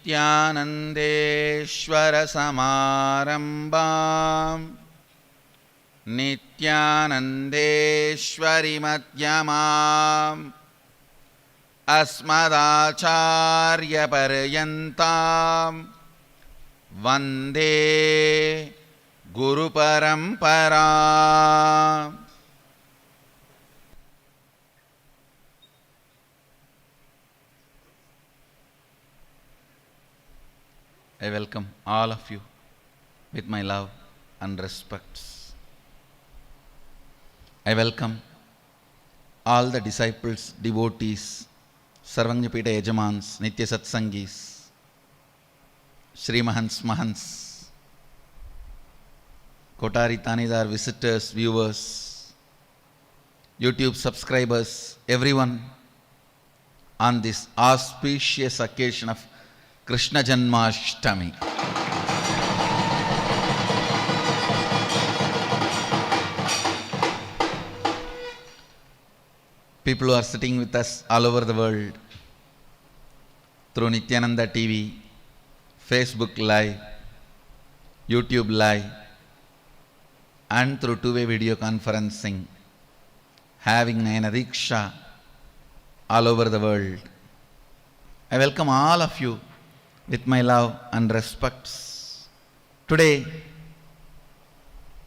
नित्यानन्देश्वरसमारम्भां नित्यानन्देश्वरिमध्यमाम् अस्मदाचार्यपर्यन्तां वन्दे गुरुपरम्पराम्. I welcome all of you with my love and respects. I welcome all the disciples, devotees, Sarvangjapita Yajamans, Nitya Satsangis, Sri Mahants, Kotari Tanidar visitors, viewers, YouTube subscribers, everyone on this auspicious occasion of Krishna Janmashtami. People who are sitting with us all over the world through Nityananda TV, Facebook Live, YouTube Live, and through two-way video conferencing, having Nayana Diksha all over the world. I welcome all of you with my love and respects. Today,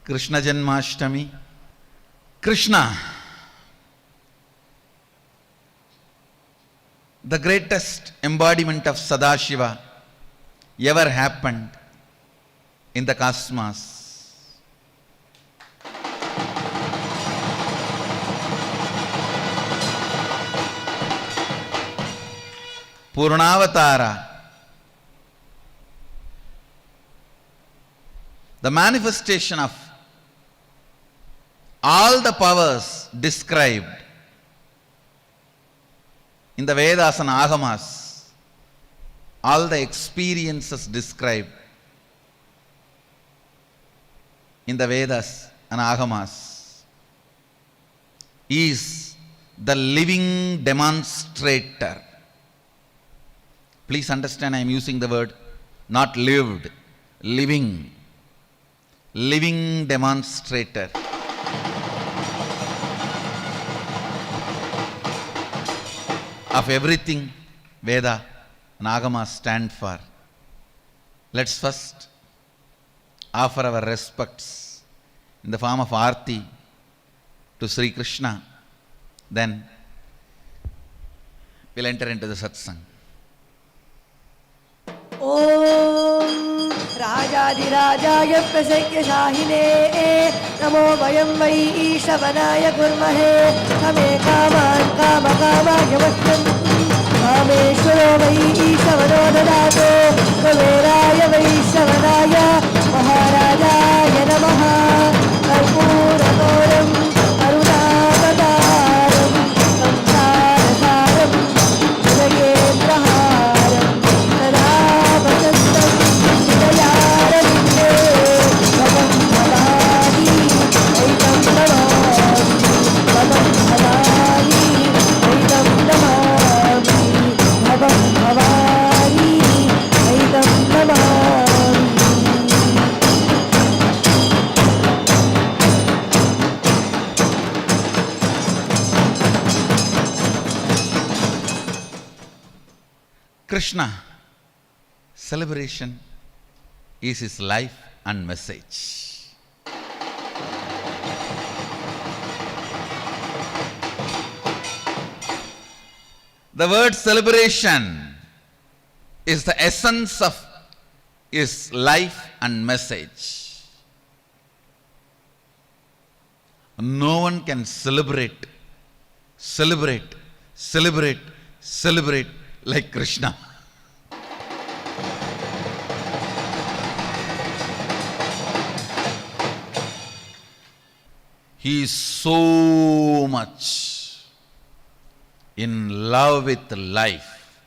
Krishna Janmashtami. Krishna, the greatest embodiment of Sadashiva ever happened in the cosmos. Purnavatara, the manifestation of all the powers described in the Vedas and Agamas, all the experiences described in the Vedas and Agamas, is the living demonstrator. Please understand, I am using the word not lived, living. Living demonstrator. Of everything Veda and Agama stand for. Let's first offer our respects in the form of Aarti to Sri Krishna. Then we'll enter into the satsang. Om Rajadirajaaya Prasakyashahine Namo Vayam Vai Ishavanaya Gurmahe Kame Kaman Kama Kamaya Vashyam Kameshwaro Vai Ishavano Dadato Kaveraya Vai Ishavanaya Maharajaya Namaha Karpuragoram Arunavadaram Samsarasaram Jagayendraharam Krishna celebration is his life and message. The word celebration is the essence of his life and message. No one can celebrate like Krishna. He is so much in love with life,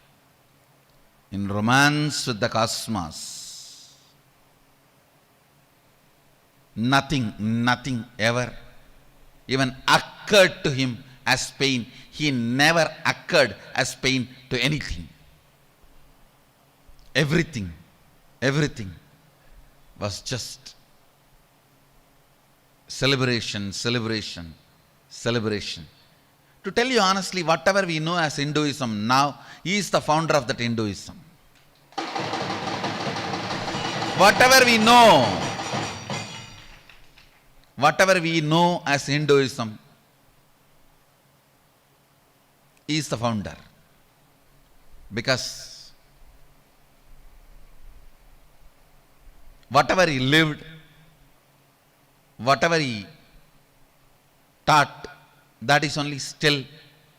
in romance with the cosmos. Nothing ever even occurred to him as pain. He never occurred as pain to anything. Everything was just celebration. To tell you honestly, whatever we know as Hinduism now, he is the founder of that Hinduism. Whatever we know as Hinduism, he is the founder. Because whatever he lived, whatever he taught, that is only still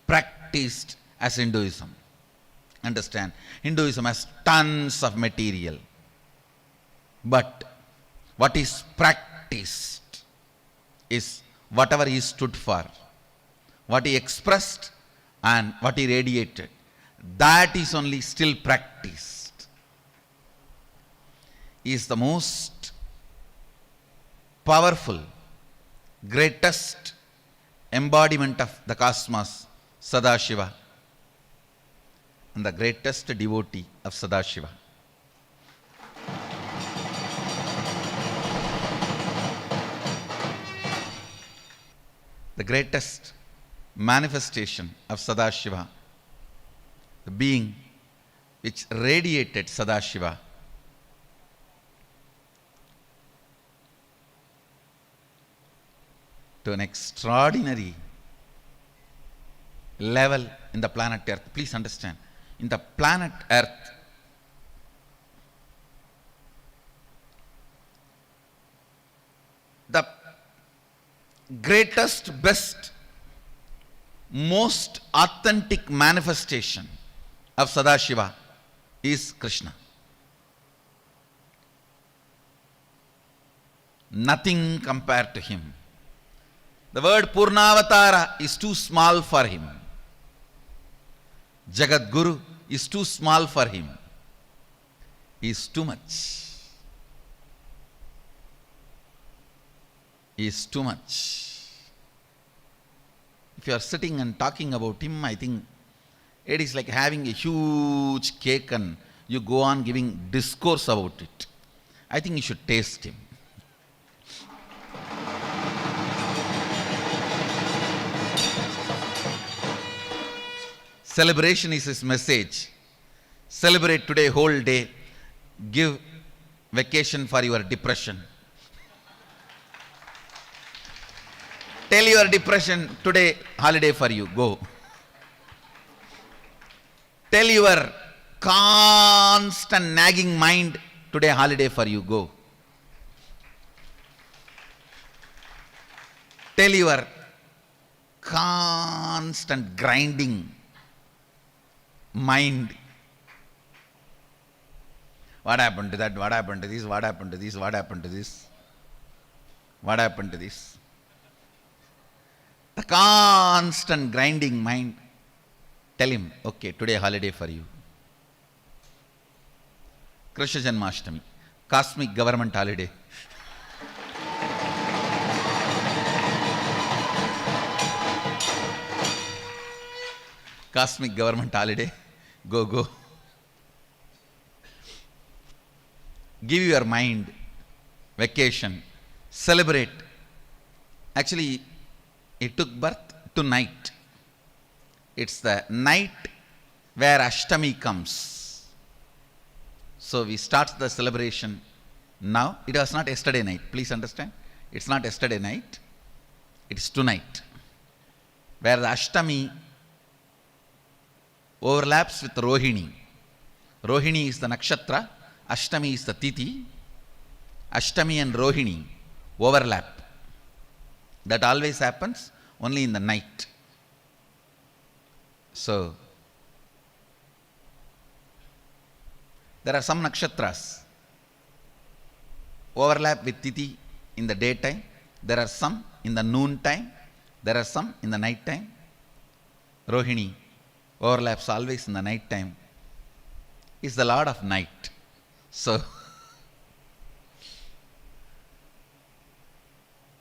practiced as Hinduism. Understand? Hinduism has tons of material. But what is practiced is whatever he stood for, what he expressed and what he radiated. That is only still practiced. He is the most powerful, greatest embodiment of the cosmos, Sadashiva, and the greatest devotee of Sadashiva. The greatest manifestation of Sadashiva, the being which radiated Sadashiva, to an extraordinary level in the planet Earth. Please understand, in the planet Earth, the greatest, best, most authentic manifestation of Sadashiva is Krishna. Nothing compared to him. The word Purnavatara is too small for him. Jagat Guru is too small for him. He is too much. He is too much. If you are sitting and talking about him, I think it is like having a huge cake and you go on giving discourse about it. I think you should taste him. Celebration is his message. Celebrate today whole day. Give vacation for your depression. Tell your depression, today holiday for you, go. Tell your constant nagging mind, today holiday for you, go. Tell your constant grinding mind, what happened to that, what happened to this, what happened to this, what happened to this, what happened to this. The constant grinding mind, tell him, okay, today holiday for you. Krishna Janmashtami, cosmic government holiday. Cosmic government holiday, go. Give your mind vacation, celebrate. Actually, it took birth to night. It's the night where Ashtami comes. So we start the celebration now. It was not yesterday night. Please understand. It's not yesterday night. It's tonight. Where the Ashtami overlaps with Rohini. Rohini is the nakshatra. Ashtami is the tithi. Ashtami and Rohini overlap. That always happens only in the night. So, there are some nakshatras overlap with tithi in the daytime. There are some in the noon time. There are some in the night time. Rohini overlaps always in the night time. Is the Lord of night. So,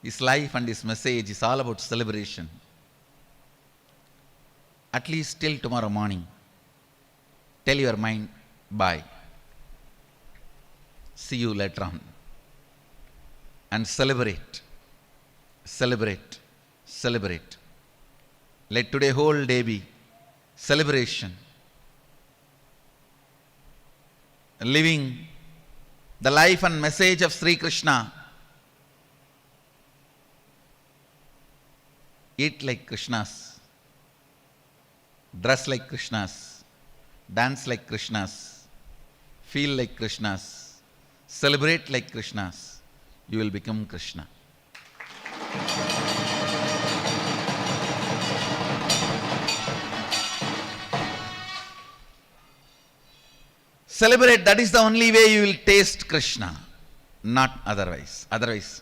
his life and his message is all about celebration. At least till tomorrow morning. Tell your mind, bye. See you later on. And celebrate. Celebrate. Celebrate. Let today whole day be celebration. Living the life and message of Sri Krishna. Eat like Krishnas. Dress like Krishnas. Dance like Krishnas. Feel like Krishnas. Celebrate like Krishnas. You will become Krishna. Celebrate, that is the only way you will taste Krishna, not otherwise. Otherwise,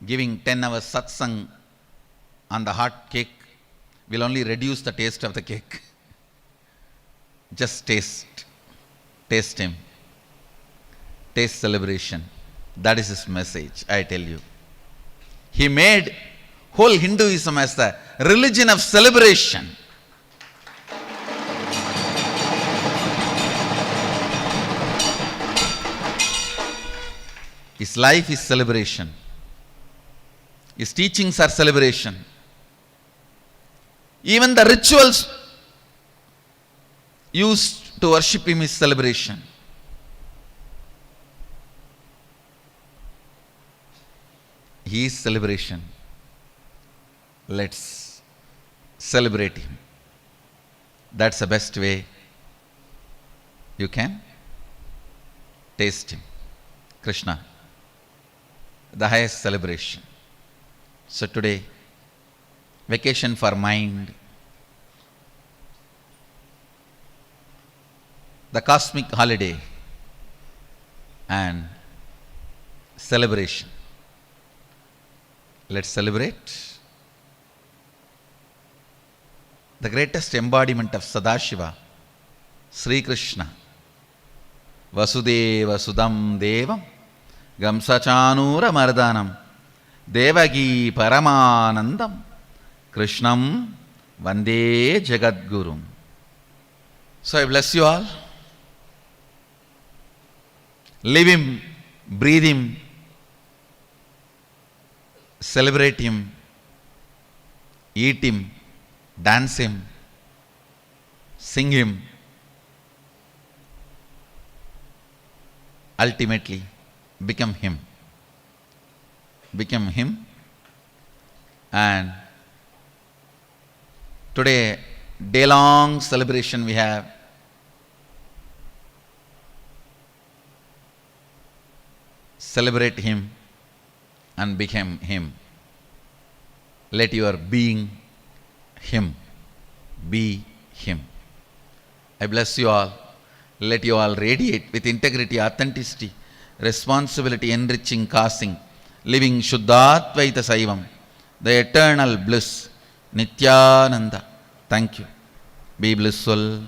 giving 10 hours satsang on the hot cake will only reduce the taste of the cake. Just taste. Taste Him. Taste celebration. That is His message, I tell you. He made whole Hinduism as the religion of celebration. His life is celebration. His teachings are celebration. Even the rituals used to worship Him is celebration. He is celebration. Let's celebrate Him. That's the best way you can taste Him. Krishna, the highest celebration. So today, vacation for mind, the cosmic holiday and celebration. Let's celebrate the greatest embodiment of Sadashiva, Sri Krishna. Vasudeva Sudam Devam Gamsachanura Mardanam Devagi Paramanandam Krishnam Vande Jagadgurum. So I bless you all. Live Him, breathe Him, celebrate Him, eat Him, dance Him, sing Him. Ultimately, become Him. Become Him. And today, day-long celebration we have. Celebrate Him and become Him. Let your being Him. Be Him. I bless you all. Let you all radiate with integrity, authenticity, responsibility, enriching, causing, living Shuddhatvaita Saivam, the eternal bliss, Nityananda. Thank you. Be blissful.